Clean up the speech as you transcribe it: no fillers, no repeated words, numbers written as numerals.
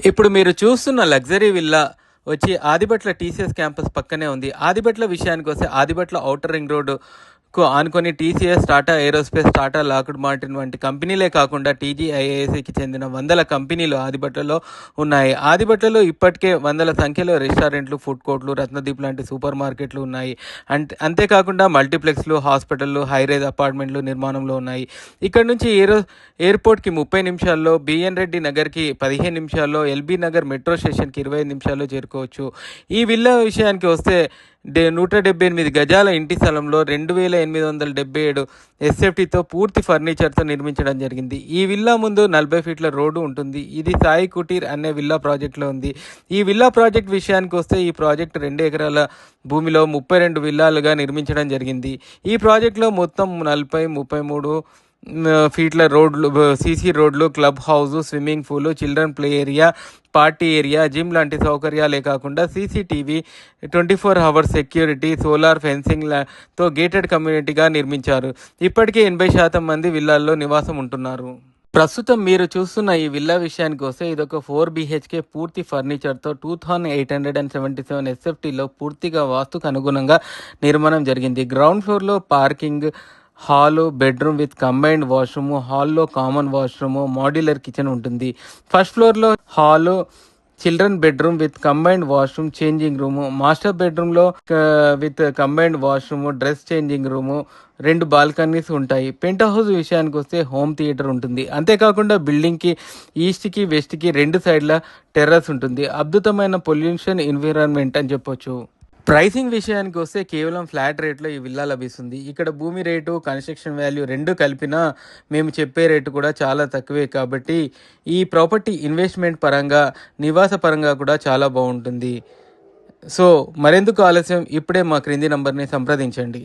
ఇప్పుడు మీరు చూస్తున్న లగ్జరీ విల్లా వచ్చి ఆదిబట్ల టీసీఎస్ క్యాంపస్ పక్కనే ఉంది. ఆదిబట్ల విషయానికి వస్తే ఆదిబట్ల ఔటర్ రింగ్ రోడ్డుకు ఆనుకొని TCS, Tata aerospace, Tata Lockwood Martin వంటి కంపెనీలే కాకుండా టీజీఐఏఎస్కి చెందిన వందల కంపెనీలు ఆదిబట్లలో ఉన్నాయి. ఆదిబట్లలో ఇప్పటికే వందల సంఖ్యలో రెస్టారెంట్లు, ఫుడ్ కోర్ట్లు, రత్నదీప్ లాంటి సూపర్ మార్కెట్లు ఉన్నాయి. అంతేకాకుండా మల్టీప్లెక్స్లు, హాస్పిటళ్ళు, హైరేజ్ అపార్ట్మెంట్లు నిర్మాణంలో ఉన్నాయి. ఇక్కడ నుంచి ఎయిర్పోర్ట్కి 30 నిమిషాల్లో, బిఎన్ రెడ్డి నగర్కి 15 నిమిషాల్లో, ఎల్బీ నగర్ మెట్రో స్టేషన్కి 25 నిమిషాల్లో చేరుకోవచ్చు. ఈ విల్లా విషయానికి వస్తే 178 గజాల ఇంటి స్థలంలో 2877 ఎస్ఎఫ్టీతో పూర్తి ఫర్నిచర్తో నిర్మించడం జరిగింది. ఈ విల్లా ముందు 40 ఫీట్ల రోడ్డు ఉంటుంది. ఇది సాయి కుటీర్ అనే విల్లా ప్రాజెక్టులో ఉంది. ఈ విల్లా ప్రాజెక్ట్ విషయానికి వస్తే ఈ ప్రాజెక్ట్ 2 ఎకరాల భూమిలో 32 విల్లాలుగా నిర్మించడం జరిగింది. ఈ ప్రాజెక్టులో మొత్తం 33 ఫీట్ల రోడ్లు, సీసీ రోడ్లు, club house, swimming pool, children play area, party area, gym లాంటి సౌకర్యాలే కాకుండా సీసీటీవీ, 24 అవర్స్ సెక్యూరిటీ, సోలార్ ఫెన్సింగ్తో గేటెడ్ కమ్యూనిటీగా నిర్మించారు. ఇప్పటికే 80% మంది విల్లాల్లో నివాసం ఉంటున్నారు. ప్రస్తుతం మీరు చూస్తున్న ఈ విల్లా విషయానికి వస్తే ఇదొక 4 BHK పూర్తి ఫర్నిచర్తో 2877 ఎస్ఎఫ్టీలో పూర్తిగా వాస్తుకు అనుగుణంగా నిర్మాణం జరిగింది. గ్రౌండ్ ఫ్లోర్లో parking, hall, bedroom with combined washroom, హాల్లో కామన్ వాష్రూమ్, మాడ్యులర్ కిచెన్ ఉంటుంది. ఫస్ట్ ఫ్లోర్లో hall, children bedroom with combined washroom, changing room, master బెడ్రూమ్లో with combined washroom, dress changing room, 2 balconies ఉంటాయి. పెంట్ హౌస్ విషయానికి వస్తే హోమ్ థియేటర్ ఉంటుంది. అంతేకాకుండా బిల్డింగ్కి ఈస్ట్కి, వెస్ట్కి 2 సైడ్ల టెర్రస్ ఉంటుంది. అద్భుతమైన పొల్యూషన్ ఎన్విరాన్మెంట్ అని చెప్పొచ్చు. ప్రైసింగ్ విషయానికి వస్తే కేవలం ఫ్లాట్ రేట్లో ఈ విల్లా లభిస్తుంది. ఇక్కడ భూమి రేటు, కన్స్ట్రక్షన్ వాల్యూ 2 కలిపినా మేము చెప్పే రేటు కూడా చాలా తక్కువే. కాబట్టి ఈ ప్రాపర్టీ ఇన్వెస్ట్మెంట్ పరంగా, నివాస పరంగా కూడా చాలా బాగుంటుంది. సో మరెందుకు ఆలస్యం, ఇప్పుడే మా క్రింది నంబర్ని సంప్రదించండి.